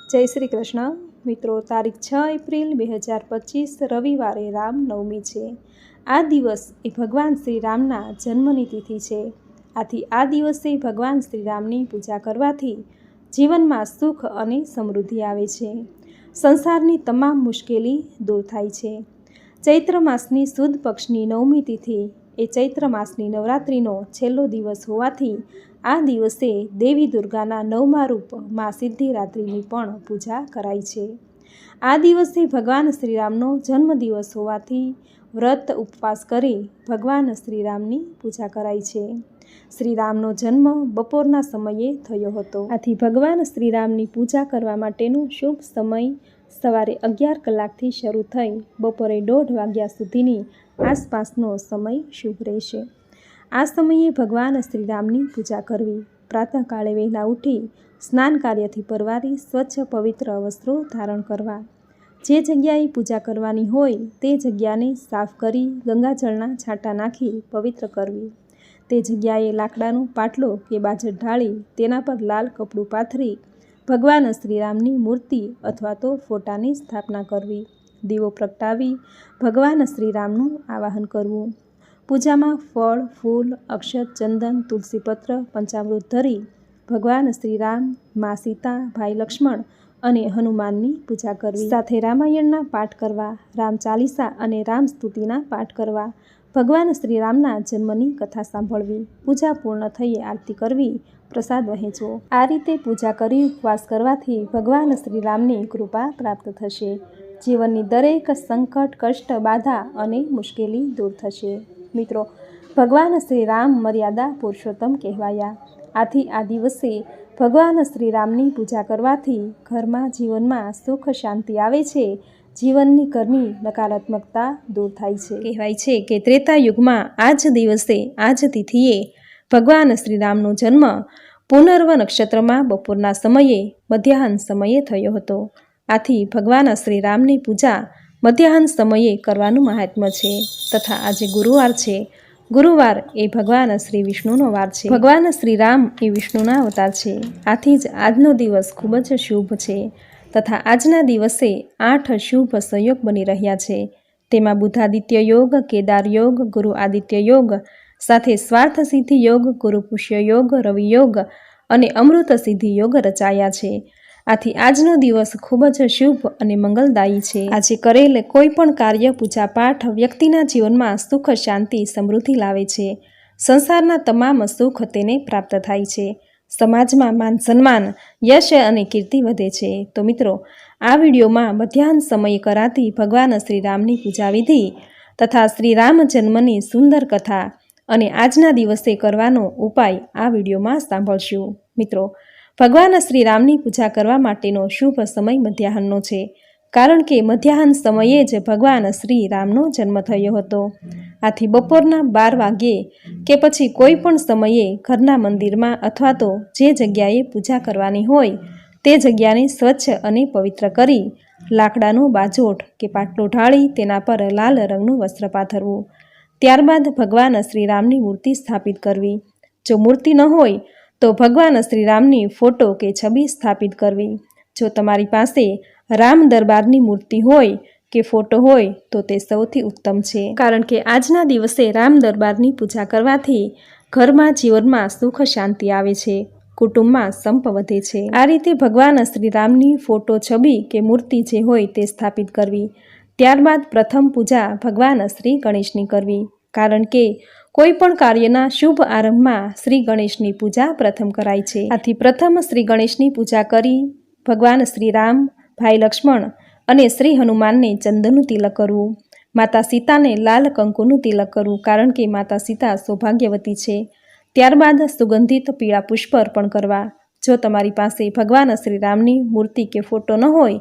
જય શ્રી કૃષ્ણ મિત્રો, તારીખ 6 એપ્રિલ 2025 રવિવારે રામનવમી છે। આ દિવસ એ ભગવાન શ્રી રામના જન્મની તિથિ છે। આથી આ દિવસે ભગવાન શ્રી રામની પૂજા કરવાથી જીવનમાં સુખ અને સમૃદ્ધિ આવે છે। સંસારની તમામ મુશ્કેલી દૂર થાય છે। ચૈત્ર માસની સુદ પક્ષની નવમી તિથિ એ ચૈત્ર માસની નવરાત્રિનો છેલ્લો દિવસ હોવાથી આ દિવસે દેવી દુર્ગાના નવમા રૂપ મા સિદ્ધિરાત્રિની પણ પૂજા કરાય છે। આ દિવસે ભગવાન શ્રીરામનો જન્મદિવસ હોવાથી વ્રત ઉપવાસ કરી ભગવાન શ્રીરામની પૂજા કરાય છે। શ્રીરામનો જન્મ બપોરના સમયે થયો હતો। આથી ભગવાન શ્રીરામની પૂજા કરવા માટેનો શુભ સમય સવારે 11 કલાકથી શરૂ થઈ બપોરે 1:30 વાગ્યા સુધીની આસપાસનો સમય શુભ રહેશે। આ સમયે ભગવાન શ્રીરામની પૂજા કરવી। પ્રાતઃકાળે વહેલા ઉઠી સ્નાન કાર્યથી પરવારી સ્વચ્છ પવિત્ર વસ્ત્રો ધારણ કરવા। જે જગ્યાએ પૂજા કરવાની હોય તે જગ્યાને સાફ કરી ગંગાજળના છાંટા નાખી પવિત્ર કરવી। તે જગ્યાએ લાકડાનો પાટલો કે બાજટ ઢાળી તેના પર લાલ કપડું પાથરી ભગવાન શ્રીરામની મૂર્તિ અથવા તો ફોટાની સ્થાપના કરવી। દીવો પ્રગટાવી ભગવાન શ્રીરામનું આવાહન કરવું। પૂજામાં ફળ, ફૂલ, અક્ષત, ચંદન, તુલસીપત્ર, પંચામૃત ધરી ભગવાન શ્રીરામ, મા સીતા, ભાઈ લક્ષ્મણ અને હનુમાનની પૂજા કરવી। સાથે રામાયણના પાઠ કરવા, રામ ચાલીસા અને રામ સ્તુતિના પાઠ કરવા। ભગવાન શ્રીરામના જન્મની કથા સાંભળવી। પૂજા પૂર્ણ થઈએ આરતી કરવી, પ્રસાદ વહેંચવો। આ રીતે પૂજા કરી ઉપવાસ કરવાથી ભગવાન શ્રીરામની કૃપા પ્રાપ્ત થશે। જીવનની દરેક સંકટ, કષ્ટ, બાધા અને મુશ્કેલી દૂર થશે। મિત્રો, ભગવાન શ્રી રામ મર્યાદા પુરુષોત્તમ કહેવાયા। આથી આ દિવસે ભગવાન શ્રી રામની પૂજા કરવાથી ઘરમાં, જીવનમાં સુખ શાંતિ આવે છે। જીવનની ઘરની નકારાત્મકતા દૂર થાય છે। કહેવાય છે કે ત્રેતા યુગમાં આ જ દિવસે, આ જ તિથિએ ભગવાન શ્રી રામનો જન્મ પુનર્વ નક્ષત્રમાં બપોરના સમયે મધ્યાહન સમયે થયો હતો। આથી ભગવાન શ્રી રામની પૂજા મધ્યાહન સમયે કરવાનું મહાત્મ્ય છે। તથા આજે ગુરુવાર છે। ગુરુવાર એ ભગવાન શ્રી વિષ્ણુનો વાર છે। ભગવાન શ્રી રામ એ વિષ્ણુના અવતાર છે। આથી જ આજનો દિવસ ખૂબ જ શુભ છે। તથા આજના દિવસે 8 શુભ સંયોગ બની રહ્યા છે। તેમાં બુધાદિત્ય યોગ, કેદાર યોગ, ગુરુ આદિત્ય યોગ સાથે સ્વાર્થ સિદ્ધિ યોગ, ગુરુ પુષ્ય યોગ, રવિ યોગ અને અમૃત સિદ્ધિ યોગ રચાયા છે। આથી આજનો દિવસ ખૂબ જ શુભ અને મંગલદાયી છે। આજે કરેલ કોઈ પણ કાર્ય, પૂજા પાઠ વ્યક્તિના જીવનમાં સુખ, શાંતિ, સમૃદ્ધિ લાવે છે। સંસારના તમામ સુખ તેને પ્રાપ્ત થાય છે। સમાજમાં માન સન્માન, યશ અને કીર્તિ વધે છે। તો મિત્રો, આ વિડીયોમાં મધ્યાહન સમયે કરાતી ભગવાન શ્રી રામની પૂજા વિધિ તથા શ્રી રામ જન્મની સુંદર કથા અને આજના દિવસે કરવાનો ઉપાય આ વિડીયોમાં સાંભળશું। મિત્રો, ભગવાન શ્રી રામની પૂજા કરવા માટેનો શુભ સમય મધ્યાહનનો છે। કારણ કે મધ્યાહન સમયે જ ભગવાન શ્રી રામનો જન્મ થયો હતો। આથી બપોરના 12 વાગ્યે કે પછી કોઈ પણ સમયે ઘરના મંદિરમાં અથવા તો જે જગ્યાએ પૂજા કરવાની હોય તે જગ્યાને સ્વચ્છ અને પવિત્ર કરી લાકડાનો બાજોટ કે પાટલો ઢાળી તેના પર લાલ રંગનું વસ્ત્ર પાથરવું। ત્યારબાદ ભગવાન શ્રી રામની મૂર્તિ સ્થાપિત કરવી। જો મૂર્તિ ન હોય તો ભગવાન શ્રી રામની ફોટો કે છબી સ્થાપિત કરવી। જો તમારી પાસે રામ દરબારની મૂર્તિ હોય કે ફોટો હોય તો તે સૌથી ઉત્તમ છે। કારણ કે આજના દિવસે રામ દરબારની પૂજા કરવાથી ઘરમાં, જીવનમાં સુખ શાંતિ આવે છે। કુટુંબમાં સંપ વધે છે। આ રીતે ભગવાન શ્રી રામની ફોટો, છબી કે મૂર્તિ જે હોય તે સ્થાપિત કરવી। ત્યારબાદ પ્રથમ પૂજા ભગવાન શ્રી ગણેશની કરવી। કારણ કે કોઈ પણ કાર્યના શુભ આરંભમાં શ્રી ગણેશની પૂજા પ્રથમ કરાય છે। આથી પ્રથમ શ્રી ગણેશની પૂજા કરી ભગવાન શ્રી રામ, ભાઈ લક્ષ્મણ અને શ્રી હનુમાનને ચંદનનું તિલક કરવું। માતા સીતાને લાલ કંકુનું તિલક કરવું, કારણ કે માતા સીતા સૌભાગ્યવતી છે। ત્યારબાદ સુગંધિત પીળા પુષ્પ અર્પણ કરવા। જો તમારી પાસે ભગવાન શ્રી રામની મૂર્તિ કે ફોટો ન હોય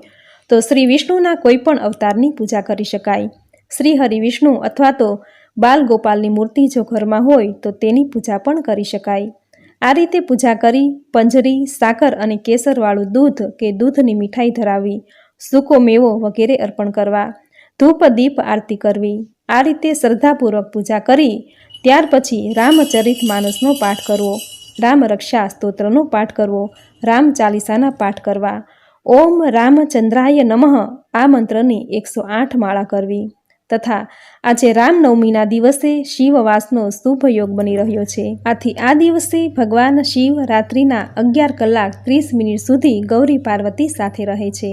તો શ્રી વિષ્ણુના કોઈ પણ અવતારની પૂજા કરી શકાય। શ્રી હરિ વિષ્ણુ અથવા તો બાલ ગોપાલની મૂર્તિ જો ઘરમાં હોય તો તેની પૂજા પણ કરી શકાય। આ રીતે પૂજા કરી પંજરી, સાકર અને કેસરવાળું દૂધ કે દૂધની મીઠાઈ ધરાવવી, સૂકો મેવો વગેરે અર્પણ કરવા, ધૂપ દીપ આરતી કરવી। આ રીતે શ્રદ્ધાપૂર્વક પૂજા કરી ત્યાર પછી રામચરિત માનસનો પાઠ કરવો, રામ રક્ષા સ્તોત્રનો પાઠ કરવો, રામ ચાલીસાના પાઠ કરવા, ઓમ રામચંદ્રાય નમઃ આ મંત્રની 108 માળા કરવી તથા આજે રામનવમીના દિવસે શિવવાસનો શુભ યોગ બની રહ્યો છે. આથી આ દિવસે ભગવાન શિવ રાત્રિના 11 કલાક 30 મિનિટ સુધી ગૌરી પાર્વતી સાથે રહે છે.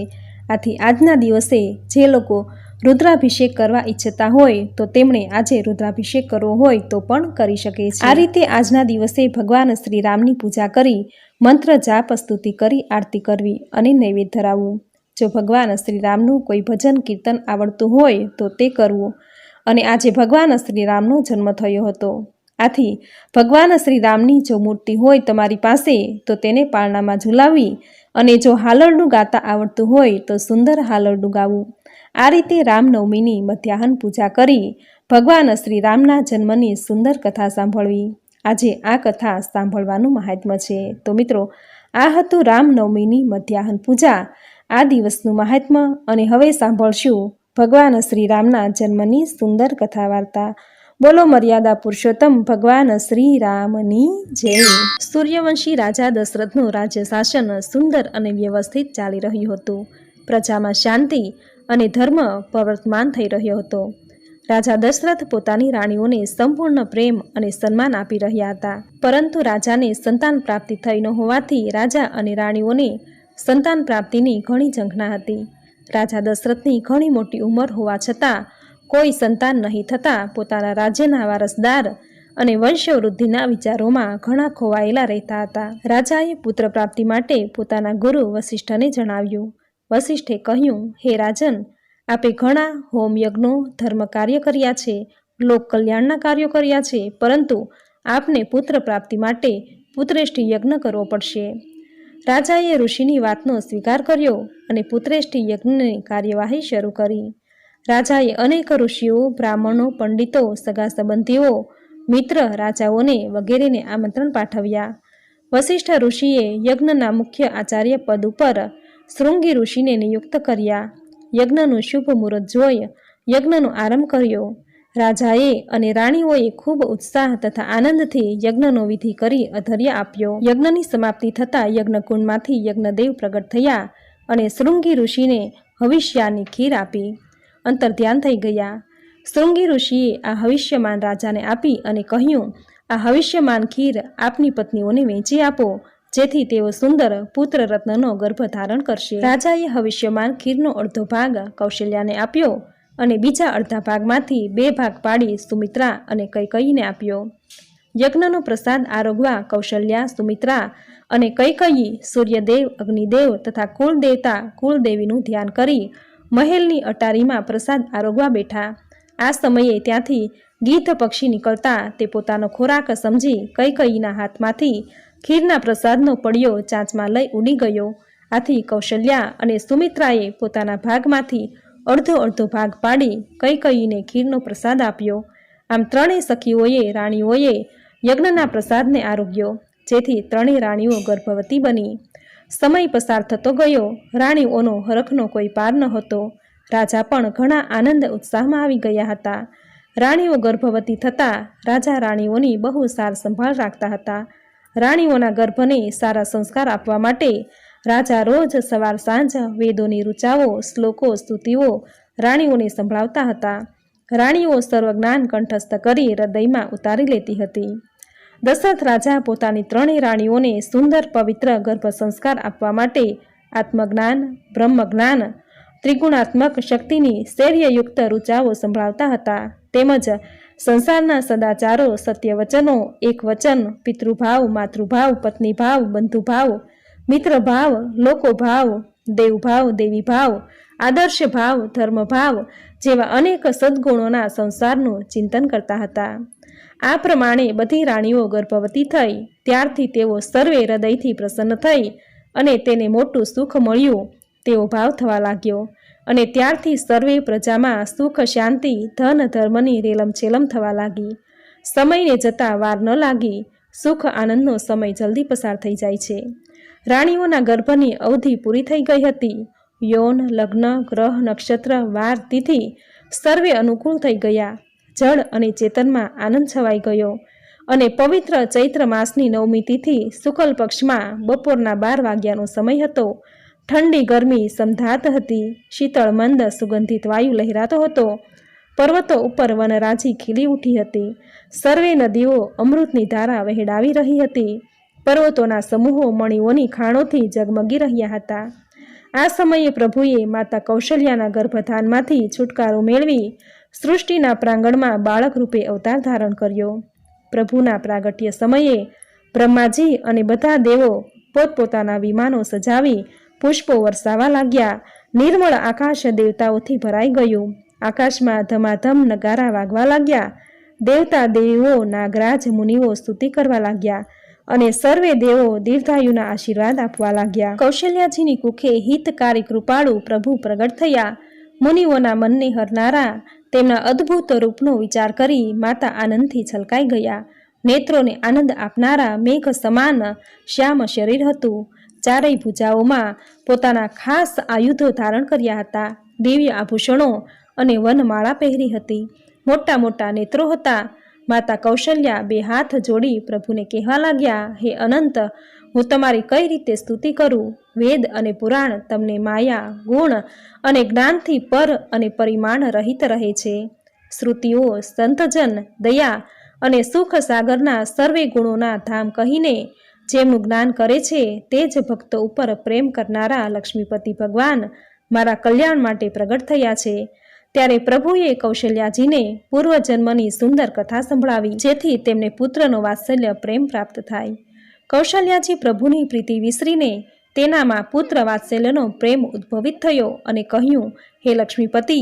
આથી આજના દિવસે જે લોકો રુદ્રાભિષેક કરવા ઈચ્છતા હોય તો તેમણે આજે રુદ્રાભિષેક કરવો હોય તો પણ કરી શકે છે. આ રીતે આજના દિવસે ભગવાન શ્રી રામની પૂજા કરી મંત્ર જાપ સ્તુતિ કરી આરતી કરવી અને નૈવેદ્ય ધરાવવું. જો ભગવાન શ્રી રામનું કોઈ ભજન કીર્તન આવડતું હોય તો તે કરવું. અને આજે ભગવાન શ્રી રામનો જન્મ થયો હતો. આથી ભગવાન શ્રી રામની જો મૂર્તિ હોય તમારી પાસે તો તેને પારણામાં ઝુલાવી અને જો હાલરડું ગાતા આવડતું હોય તો સુંદર હાલરડું ગાવું. આ રીતે રામનવમીની મધ્યાહન પૂજા કરી ભગવાન શ્રી રામના જન્મની સુંદર કથા સાંભળવી. આજે આ કથા સાંભળવાનું મહાત્મ્ય છે. તો મિત્રો, આ હતું રામનવમીની મધ્યાહન પૂજા, આ દિવસનું મહાત્મ્ય. અને હવે સાંભળશું ભગવાન શ્રી રામના જન્મની સુંદર કથા વાર્તા. બોલો મર્યાદા પુરુષોત્તમ ભગવાન શ્રી રામની જય. સૂર્યવંશી રાજા દશરથનું રાજ્ય શાસન સુંદર અને વ્યવસ્થિત ચાલી રહ્યું હતું. પ્રજામાં શાંતિ અને ધર્મ પ્રવર્તમાન થઈ રહ્યો હતો. રાજા દશરથ પોતાની રાણીઓને સંપૂર્ણ પ્રેમ અને સન્માન આપી રહ્યા હતા. પરંતુ રાજાને સંતાન પ્રાપ્તિ થઈ ન હોવાથી રાજા અને રાણીઓને સંતાન પ્રાપ્તિની ઘણી ઝંખના હતી. રાજા દશરથની ઘણી મોટી ઉંમર હોવા છતાં કોઈ સંતાન નહીં થતાં પોતાના રાજ્યના વારસદાર અને વંશવૃદ્ધિના વિચારોમાં ઘણા ખોવાયેલા રહેતા હતા. રાજાએ પુત્ર પ્રાપ્તિ માટે પોતાના ગુરુ વશિષ્ઠને જણાવ્યું. વશિષ્ઠે કહ્યું, હે રાજન, આપે ઘણા હોમ યજ્ઞો ધર્મ કાર્ય કર્યા છે, લોક કલ્યાણના કાર્યો કર્યા છે, પરંતુ આપને પુત્ર પ્રાપ્તિ માટે પુત્રેષ્ઠી યજ્ઞ કરવો પડશે. રાજાએ ઋષિની વાતનો સ્વીકાર કર્યો અને પુત્રેષ્ઠી યજ્ઞની કાર્યવાહી શરૂ કરી. રાજાએ અનેક ઋષિઓ, બ્રાહ્મણો, પંડિતો, સગા સંબંધીઓ, મિત્ર, રાજાઓને વગેરેને આમંત્રણ પાઠવ્યા. વશિષ્ઠ ઋષિએ યજ્ઞના મુખ્ય આચાર્ય પદ ઉપર શૃંગી ઋષિને નિયુક્ત કર્યા. યજ્ઞનું શુભ મુહૂર્ત જોઈ યજ્ઞનો આરંભ કર્યો. રાજાએ અને રાણીઓએ ખૂબ ઉત્સાહ તથા આનંદથી યજ્ઞનો વિધિ કરી અધર્ય આપ્યો. યજ્ઞની સમાપ્તિ થતાં યજ્ઞકુંડમાંથી યજ્ઞદેવ પ્રગટ થયા અને શૃંગી ઋષિને હવિષ્યાની ખીર આપી અંતર્ધ્યાન થઈ ગયા. શૃંગી ઋષિએ આ હવિષ્યમાન રાજાને આપી અને કહ્યું, આ હવિષ્યમાન ખીર આપની પત્નીઓને વહેંચી આપો, જેથી તેઓ સુંદર પુત્ર રત્નનો ગર્ભ ધારણ કરશે. રાજાએ હવિષ્યમાન ખીરનો અડધો ભાગ કૌશલ્યાને આપ્યો અને બીજા અડધા ભાગમાંથી 2 ભાગ પાડી સુમિત્રા અને કૈકેયીને આપ્યો. યજ્ઞનો પ્રસાદ આરોગવા કૌશલ્યા, સુમિત્રા અને કૈકેયી સૂર્યદેવ, અગ્નિદેવ તથા કુળદેવતા કુળદેવીનું ધ્યાન કરી મહેલની અટારીમાં પ્રસાદ આરોગવા બેઠા. આ સમયે ત્યાંથી ગીધ પક્ષી નીકળતા તે પોતાનો ખોરાક સમજી કૈકેયીના હાથમાંથી ખીરના પ્રસાદનો પડ્યો ચાંચમાં લઈ ઉડી ગયો. આથી કૌશલ્યા અને સુમિત્રાએ પોતાના ભાગમાંથી અડધો અડધો ભાગ પાડી કૈકેયીને ખીરનો પ્રસાદ આપ્યો. આમ ત્રણેય સખીઓએ, રાણીઓએ યજ્ઞના પ્રસાદને આરોગ્યો, જેથી ત્રણેય રાણીઓ ગર્ભવતી બની. સમય પસાર થતો ગયો. રાણીઓનો હરખનો કોઈ પાર ન હતો. રાજા પણ ઘણા આનંદ ઉત્સાહમાં આવી ગયા હતા. રાણીઓ ગર્ભવતી થતાં રાજા રાણીઓની બહુ સાર સંભાળ રાખતા હતા. રાણીઓના ગર્ભને સારા સંસ્કાર આપવા માટે રાજા રોજ સવાર સાંજ વેદોની ઋચાઓ, શ્લોકો, સ્તુતિઓ રાણીઓને સંભળાવતા હતા. રાણીઓ સર્વજ્ઞાન કંઠસ્થ કરી હૃદયમાં ઉતારી લેતી હતી. દશરથ રાજા પોતાની ત્રણેય રાણીઓને સુંદર પવિત્ર ગર્ભ સંસ્કાર આપવા માટે આત્મજ્ઞાન, બ્રહ્મજ્ઞાન, ત્રિગુણાત્મક શક્તિની શૌર્યયુક્ત ઋચાઓ સંભળાવતા હતા. તેમજ સંસારના સદાચારો, સત્ય વચનો, એક વચન, પિતૃભાવ, માતૃભાવ, પત્નીભાવ, બંધુભાવ, મિત્રભાવ, લોકોભાવ, દેવભાવ, દેવીભાવ, આદર્શ ભાવ, ધર્મભાવ જેવા અનેક સદ્ગુણોના સંસારનું ચિંતન કરતા હતા. આ પ્રમાણે બધી રાણીઓ ગર્ભવતી થઈ ત્યારથી તેઓ સર્વે હૃદયથી પ્રસન્ન થઈ અને તેને મોટું સુખ મળ્યું તેવો ભાવ થવા લાગ્યો. અને ત્યારથી સર્વે પ્રજામાં સુખ, શાંતિ, ધન, ધર્મની રેલમછેલમ થવા લાગી. સમયને જતાં વાર ન લાગી. સુખ આનંદનો સમય જલ્દી પસાર થઈ જાય છે. રાણીઓના ગર્ભની અવધિ પૂરી થઈ ગઈ હતી. યૌન, લગ્ન, ગ્રહ, નક્ષત્ર, વાર, તિથિ સર્વે અનુકૂળ થઈ ગયા. જળ અને ચેતનમાં આનંદ છવાઈ ગયો અને પવિત્ર ચૈત્ર માસની 9મી તિથિ શુક્લ પક્ષમાં બપોરના 12 વાગ્યાનો સમય હતો. ઠંડી ગરમી સમધાત હતી. શીતળ મંદ સુગંધિત વાયુ લહેરાતો હતો. પર્વતો ઉપર વનરાજી ખીલી ઉઠી હતી. સર્વે નદીઓ અમૃતની ધારા વહેડાવી રહી હતી. પર્વતોના સમૂહો મણીઓની ખાણોથી ઝગમગી રહ્યા હતા. આ સમયે પ્રભુએ માતા કૌશલ્યાના ગર્ભધાનમાંથી છુટકારો મેળવી સૃષ્ટિના પ્રાંગણમાં બાળક રૂપે અવતાર ધારણ કર્યો. પ્રભુના પ્રાગટ્ય સમયે બ્રહ્માજી અને બધા દેવો પોતપોતાના વિમાનો સજાવી પુષ્પો વરસાવા લાગ્યા. નિર્મળ આકાશ દેવતાઓથી ભરાઈ ગયું. આકાશમાં ધમાધમ નગારા વાગવા લાગ્યા. દેવતા દેવો નાગરાજ મુનિઓ સ્તુતિ કરવા લાગ્યા અને સર્વે દેવો દીર્ઘાયુના આશીર્વાદ આપવા લાગ્યા. કૌશલ્યાજીની કુખે હિતકારી કૃપાળુ પ્રભુ પ્રગટ થયા. મુનિઓના મનને હરનારા તેમના અદ્ભુત રૂપનો વિચાર કરી માતા આનંદથી છલકાઈ ગયા. નેત્રોને આનંદ આપનારા મેઘ સમાન શ્યામ શરીર હતું. ચારેય ભુજાઓમાં પોતાના ખાસ આયુધો ધારણ કર્યા હતા. દિવ્ય આભૂષણો અને વનમાળા પહેરી હતી. મોટા મોટા નેત્રો હતા. માતા કૌશલ્યા બે હાથ જોડી પ્રભુને કહેવા લાગ્યા, હે અનંત, હું તમારી કઈ રીતે સ્તુતિ કરું? વેદ અને પુરાણ તમને માયા, ગુણ અને જ્ઞાનથી પર અને પરિમાણ રહિત રહે છે. શ્રુતિઓ સંતજન, દયા અને સુખ સાગરના સર્વે ગુણોના ધામ કહીને જેમનું જ્ઞાન કરે છે તે જ ભક્તો ઉપર પ્રેમ કરનારા લક્ષ્મીપતિ ભગવાન મારા કલ્યાણ માટે પ્રગટ થયા છે. ત્યારે પ્રભુએ કૌશલ્યાજીને પૂર્વજન્મની સુંદર કથા સંભળાવી, જેથી તેમને પુત્રનો વાત્સલ્ય પ્રેમ પ્રાપ્ત થાય. કૌશલ્યાજી પ્રભુની પ્રીતિ વિસરીને તેનામાં પુત્ર વાત્સલ્યનો પ્રેમ ઉદ્ભવિત થયો અને કહ્યું, હે લક્ષ્મીપતિ,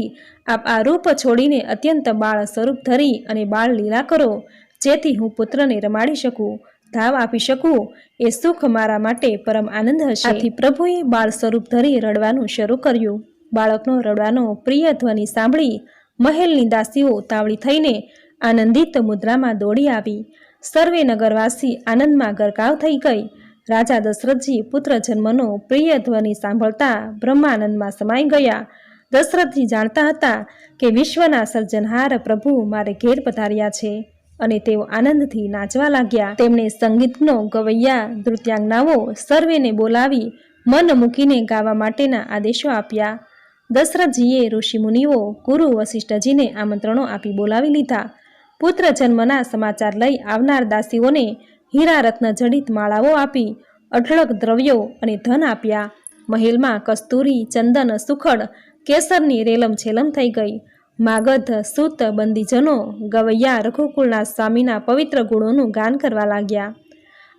આપ આ રૂપ છોડીને અત્યંત બાળ સ્વરૂપ ધરી અને બાળ લીલા કરો, જેથી હું પુત્રને રમાડી શકું, ધાવ આપી શકું. એ સુખ મારા માટે પરમ આનંદ હશે. આથી પ્રભુએ બાળ સ્વરૂપ ધરી રડવાનું શરૂ કર્યું. બાળકનો રડવાનો પ્રિય ધ્વનિ સાંભળી મહેલની દાસીઓ ઉતાવળી થઈને આનંદિત મુદ્રામાં દોડી આવી. સર્વે નગરવાસી આનંદમાં ગરકાવ થઈ ગઈ. રાજા દશરથજી પુત્ર જન્મનો પ્રિય ધ્વનિ સાંભળતા બ્રહ્માનંદમાં સમાઈ ગયા. દશરથજી જાણતા હતા કે વિશ્વના સર્જનહાર પ્રભુ મારે ઘેર પધાર્યા છે અને તેઓ આનંદથી નાચવા લાગ્યા. તેમણે સંગીતનો ગવૈયા નૃત્યાંગનાઓ સર્વેને બોલાવી મન મૂકીને ગાવા માટેના આદેશો આપ્યા. દશરથજીએ ઋષિમુનિઓ ગુરુ વશિષ્ઠજીને આમંત્રણો આપી બોલાવી લીધા. પુત્ર જન્મના સમાચાર લઈ આવનાર દાસીઓને હીરા રત્ન જડિત માળાઓ આપી અઢળક દ્રવ્યો અને ધન આપ્યા. મહેલમાં કસ્તુરી, ચંદન, સુખડ, કેસરની રેલમ છેલમ થઈ ગઈ. માગધ, સૂત, બંદીજનો ગવૈયા રઘુકુળના સ્વામીના પવિત્ર ગુણોનું ગાન કરવા લાગ્યા.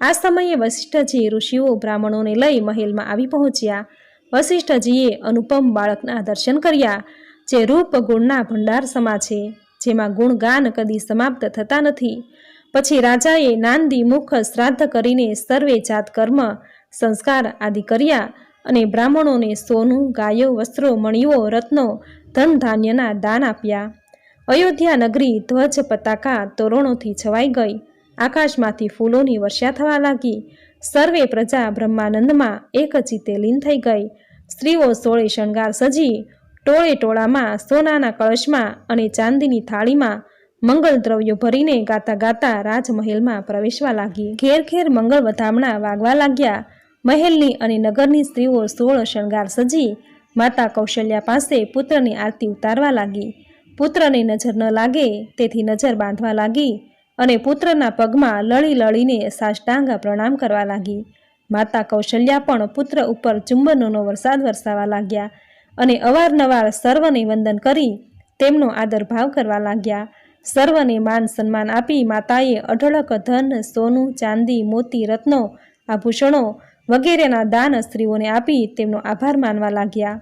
આ સમયે વશિષ્ઠજી ઋષિઓ બ્રાહ્મણોને લઈ મહેલમાં આવી પહોંચ્યા. વશિષ્ઠજીએ અનુપમ બાળકના દર્શન કર્યા, જે રૂપ ગુણના ભંડાર સમા છે, જેમાં ગુણગાન કદી સમાપ્ત થતા નથી. પછી રાજાએ નાંદી મુખ શ્રાદ્ધ કરીને સર્વે જાત કર્મ સંસ્કાર આદિ કર્યા અને બ્રાહ્મણોને સોનું, ગાયો, વસ્ત્રો, મણીઓ, રત્નો, ધન ધાન્યના દાન આપ્યા. અયોધ્યા નગરી ધ્વજ, પતાકા, તોરણોથી છવાઈ ગઈ. આકાશમાંથી ફૂલોની વર્ષા થવા લાગી. સર્વે પ્રજા બ્રહ્માનંદમાં એક ચિત્તે લીન થઈ ગઈ. સ્ત્રીઓ સોળે શણગાર સજી ટોળે ટોળામાં સોનાના કળશમાં અને ચાંદીની થાળીમાં મંગલ દ્રવ્યો ભરીને ગાતા ગાતા રાજમહેલમાં પ્રવેશવા લાગી. ઘેર ઘેર મંગળ વધામણા વાગવા લાગ્યા. મહેલની અને નગરની સ્ત્રીઓ સોળ શણગાર સજી માતા કૌશલ્યા પાસે પુત્રની આરતી ઉતારવા લાગી. પુત્રને નજર ન લાગે તેથી નજર બાંધવા લાગી અને પુત્રના પગમાં લળી લળીને સાષ્ટાંગ પ્રણામ કરવા લાગી. માતા કૌશલ્યા પણ પુત્ર ઉપર ચુંબનોનો વરસાદ વરસાવા લાગ્યા અને અવારનવાર સર્વને વંદન કરી તેમનો આદર ભાવ કરવા લાગ્યા. સર્વને માન સન્માન આપી માતાએ અઢળક ધન, સોનું, ચાંદી, મોતી, રત્નો, આભૂષણો વગેરેના દાન સ્ત્રીઓને આપી તેમનો આભાર માનવા લાગ્યા.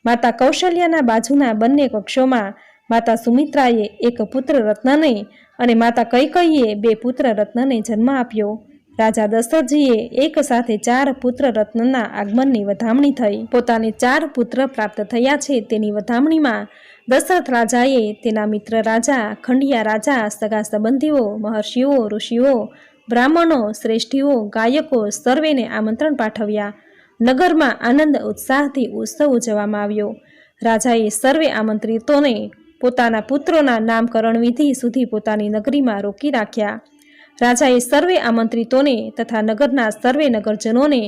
માતા કૌશલ્યાના બાજુના બંને કક્ષોમાં માતા સુમિત્રાએ એક પુત્ર રત્નને અને માતા કૈકેયીએ બે પુત્ર રત્નને જન્મ આપ્યો. રાજા દશરથજીએ એક સાથે 4 પુત્ર રત્નના આગમનની વધામણી થઈ. પોતાને 4 પુત્ર પ્રાપ્ત થયા છે તેની વધામણીમાં દશરથ રાજાએ તેના મિત્ર રાજા, ખંડિયા રાજા, સગા સંબંધીઓ, મહર્ષિઓ, ઋષિઓ, બ્રાહ્મણો, શ્રેષ્ઠીઓ, ગાયકો સર્વેને આમંત્રણ પાઠવ્યા. નગરમાં આનંદ ઉત્સાહથી ઉત્સવ ઉજવવામાં આવ્યો. રાજાએ સર્વે આમંત્રિતોને પોતાના પુત્રોના નામકરણ વિધિ સુધી પોતાની નગરીમાં રોકી રાખ્યા. રાજાએ સર્વે આમંત્રિતોને તથા નગરના સર્વે નગરજનોને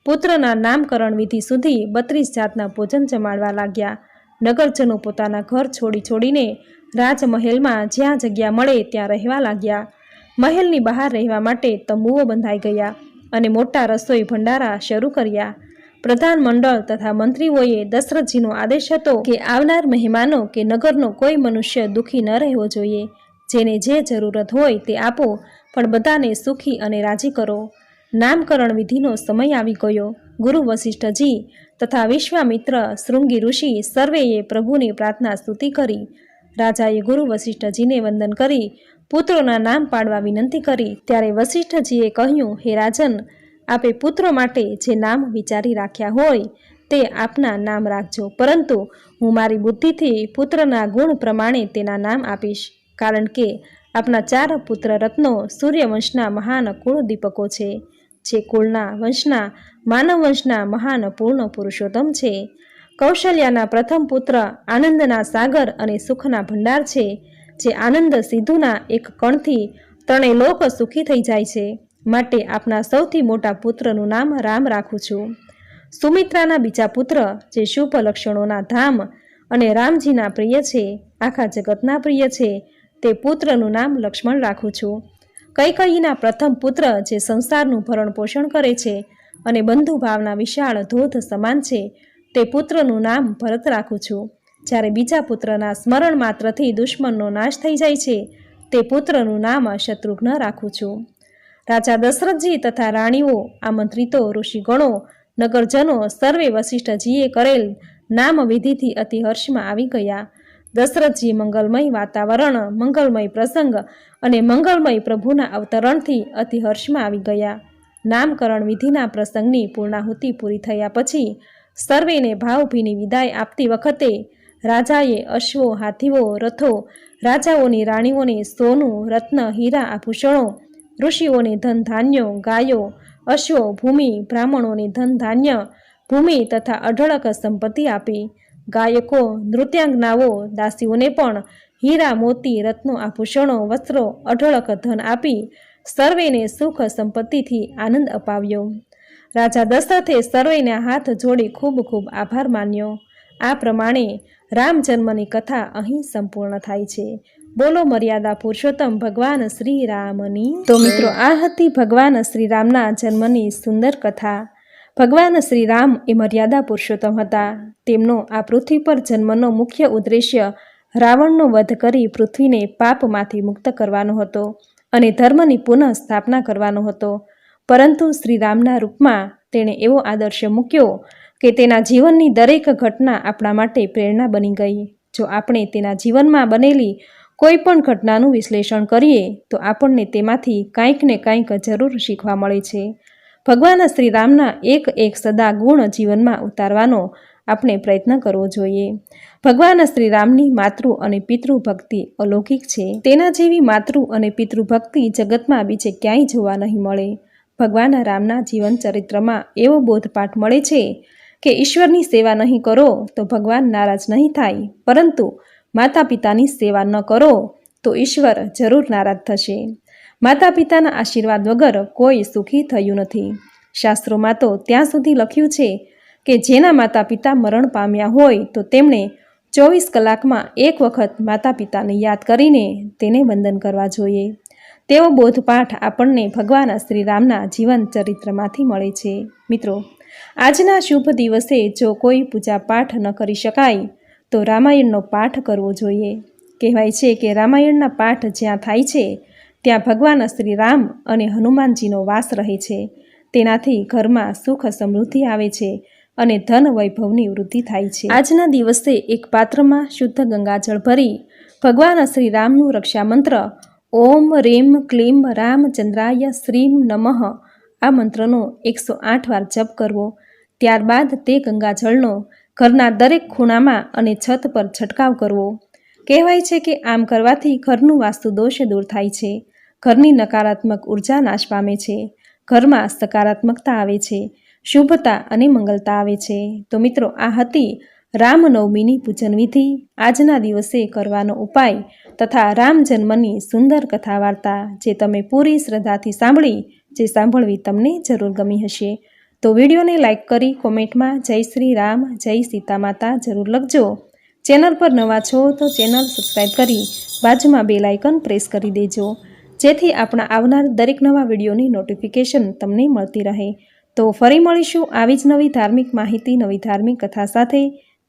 પુત્રના નામકરણ વિધિ સુધી 32 જાતના ભોજન જમાડવા લાગ્યા. નગરજનો પોતાના ઘર છોડીને રાજમહેલમાં જ્યાં જગ્યા મળે ત્યાં રહેવા લાગ્યા. મહેલની બહાર રહેવા માટે તંબુઓ બંધાઈ ગયા અને મોટા રસોઈ ભંડારા શરૂ કર્યા. પ્રધાન મંડળ તથા મંત્રીઓએ દશરથજીનો આદેશ હતો કે આવનાર મહેમાનો કે નગરનો કોઈ મનુષ્ય દુઃખી ન રહેવો જોઈએ. જેને જે જરૂરત હોય તે આપો, પણ બધાને સુખી અને રાજી કરો. નામકરણ વિધિનો સમય આવી ગયો. ગુરુ વશિષ્ઠજી તથા વિશ્વામિત્ર, શૃંગી ઋષિ સર્વેએ પ્રભુની પ્રાર્થના સ્તુતિ કરી. રાજાએ ગુરુ વશિષ્ઠજીને વંદન કરી પુત્રોના નામ પાડવા વિનંતી કરી. ત્યારે વશિષ્ઠજીએ કહ્યું, હે રાજન, આપે પુત્રો માટે જે નામ વિચારી રાખ્યા હોય તે આપના નામ રાખજો, પરંતુ હું મારી બુદ્ધિથી પુત્રના ગુણ પ્રમાણે તેના નામ આપીશ. કારણ કે આપના 4 પુત્ર રત્નો સૂર્યવંશના મહાન કુળ દીપકો છે, જે કુળના વંશના માનવ વંશના મહાન પૂર્ણ પુરુષોત્તમ છે. કૌશલ્યાના પ્રથમ પુત્ર આનંદના સાગર અને સુખના ભંડાર છે, જે આનંદ સિંધુના એક કણથી 3 લોક સુખી થઈ જાય છે. માટે આપના સૌથી મોટા પુત્રનું નામ રામ રાખું છું. સુમિત્રાના બીજા પુત્ર, જે શુભ લક્ષણોના ધામ અને રામજીના પ્રિય છે, આખા જગતના પ્રિય છે, તે પુત્રનું નામ લક્ષ્મણ રાખું છું. કૈકેયીના પ્રથમ પુત્ર, જે સંસારનું ભરણ પોષણ કરે છે અને બંધુભાવના વિશાળ ધોધ સમાન છે, તે પુત્રનું નામ ભરત રાખું છું. જ્યારે બીજા પુત્રના સ્મરણ માત્રથી દુશ્મનનો નાશ થઈ જાય છે, તે પુત્રનું નામ શત્રુઘ્ન રાખું છું. રાજા દશરથજી તથા રાણીઓ, આમંત્રિતો, ઋષિગણો, નગરજનો સર્વે વશિષ્ઠજીએ કરેલ નામ વિધિથી અતિ હર્ષમાં આવી ગયા. દશરથજી મંગલમય વાતાવરણ, મંગલમય પ્રસંગ અને મંગલમય પ્રભુના અવતરણથી અતિ હર્ષમાં આવી ગયા. નામકરણ વિધિના પ્રસંગની પૂર્ણાહુતિ પૂરી થયા પછી સર્વેને ભાવભીની વિદાય આપતી વખતે રાજાએ અશ્વો, હાથીઓ, રથો, રાજાઓની રાણીઓને સોનું, રત્ન, હીરા, આભૂષણો, ઋષિઓને ધન ધાન્યો, ગાયો, અશ્વો, ભૂમિ, બ્રાહ્મણોને ધન ધાન્ય, ભૂમિ તથા અઢળક સંપત્તિ આપી. ગાયકો, નૃત્યાંગનાઓ, દાસીઓને પણ હીરા, મોતી, રત્નો, આભૂષણો, વસ્ત્રો, અઢળક ધન આપી સર્વેને સુખ સંપત્તિથી આનંદ અપાવ્યો. રાજા દશરથે સર્વેના હાથ જોડી ખૂબ ખૂબ આભાર માન્યો. આ પ્રમાણે રામ જન્મની કથા અહીં સંપૂર્ણ થાય છે. બોલો મર્યાદા પુરુષોત્તમ ભગવાન શ્રી રામની. તો મિત્રો, આ હતી ભગવાન શ્રી રામના જન્મની સુંદર કથા. ભગવાન શ્રી રામ એ મર્યાદા પુરુષોત્તમ હતા. તેમનો આ પૃથ્વી પર જન્મનો મુખ્ય ઉદ્દેશ્ય રાવણનો વધ કરી પૃથ્વીને પાપમાંથી મુક્ત કરવાનો હતો અને ધર્મની પુનઃ સ્થાપના કરવાનો હતો. પરંતુ શ્રી રામના રૂપમાં તેણે એવો આદર્શ મૂક્યો કે તેના જીવનની દરેક ઘટના આપણા માટે પ્રેરણા બની ગઈ. જો આપણે તેના જીવનમાં બનેલી કોઈ પણ ઘટનાનું વિશ્લેષણ કરીએ તો આપણને તેમાંથી કંઈક ને કંઈક જરૂર શીખવા મળે છે. ભગવાન શ્રી રામના એક સદા ગુણ જીવનમાં ઉતારવાનો આપણે પ્રયત્ન કરવો જોઈએ. ભગવાન શ્રી રામની માતૃ અને પિતૃ ભક્તિ અલૌકિક છે. તેના જેવી માતૃ અને પિતૃ ભક્તિ જગતમાં બીજે ક્યાંય જોવા નહીં મળે. ભગવાન રામના જીવન ચરિત્રમાં એવો બોધપાઠ મળે છે કે ઈશ્વરની સેવા નહીં કરો તો ભગવાન નારાજ નહીં થાય, પરંતુ માતા પિતાની સેવા ન કરો તો ઈશ્વર જરૂર નારાજ થશે. માતા પિતાના આશીર્વાદ વગર કોઈ સુખી થયું નથી. શાસ્ત્રોમાં તો ત્યાં સુધી લખ્યું છે કે જેના માતા પિતા મરણ પામ્યા હોય તો તેમણે 24 કલાકમાં એક વખત માતા પિતાને યાદ કરીને તેને વંદન કરવા જોઈએ. તેવો બોધપાઠ આપણને ભગવાન શ્રી રામના જીવન ચરિત્રમાંથી મળે છે. મિત્રો, આજના શુભ દિવસે જો કોઈ પૂજા પાઠ ન કરી શકાય તો રામાયણનો પાઠ કરવો જોઈએ. કહેવાય છે કે રામાયણના પાઠ જ્યાં થાય છે ત્યાં ભગવાન શ્રી રામ અને હનુમાનજીનો વાસ રહે છે. તેનાથી ઘરમાં સુખ સમૃદ્ધિ આવે છે અને ધન વૈભવની વૃદ્ધિ થાય છે. આજના દિવસે એક પાત્રમાં શુદ્ધ ગંગાજળ ભરી ભગવાન શ્રી રામનું રક્ષામંત્ર ઓમ રીમ ક્લીમ રામચંદ્રાય શ્રીમ નમઃ આ મંત્રનો 108 વાર જપ કરવો. ત્યારબાદ તે ગંગાજળનો ઘરના દરેક ખૂણામાં અને છત પર છંટકાવ કરવો. કહેવાય છે કે આમ કરવાથી ઘરનું વાસ્તુ દોષ દૂર થાય છે, ઘરની નકારાત્મક ઉર્જા નાશ પામે છે, ઘરમાં સકારાત્મકતા આવે છે, શુભતા અને મંગલતા આવે છે. તો મિત્રો, આ હતી રામનવમીની પૂજન વિધિ, આજના દિવસે કરવાનો ઉપાય તથા રામ જન્મની સુંદર કથા વાર્તા, જે તમે પૂરી શ્રદ્ધાથી સાંભળી, જે સાંભળવી તમને જરૂર ગમી હશે. તો વિડીયોને લાઇક કરી કોમેન્ટમાં જય શ્રી રામ, જય સીતા માતા જરૂર લખજો. ચેનલ પર નવા છો તો ચેનલ સબસ્ક્રાઈબ કરી બાજુમાં બેલ આઇકન પ્રેસ કરી દેજો, જેથી આપણા આવનાર દરેક નવા વિડીયોની નોટિફિકેશન તમને મળતી રહે. તો ફરી મળીશું આવી જ નવી ધાર્મિક માહિતી, નવી ધાર્મિક કથા સાથે.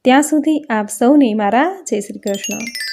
ત્યાં સુધી આપ સૌને મારા જય શ્રી કૃષ્ણ.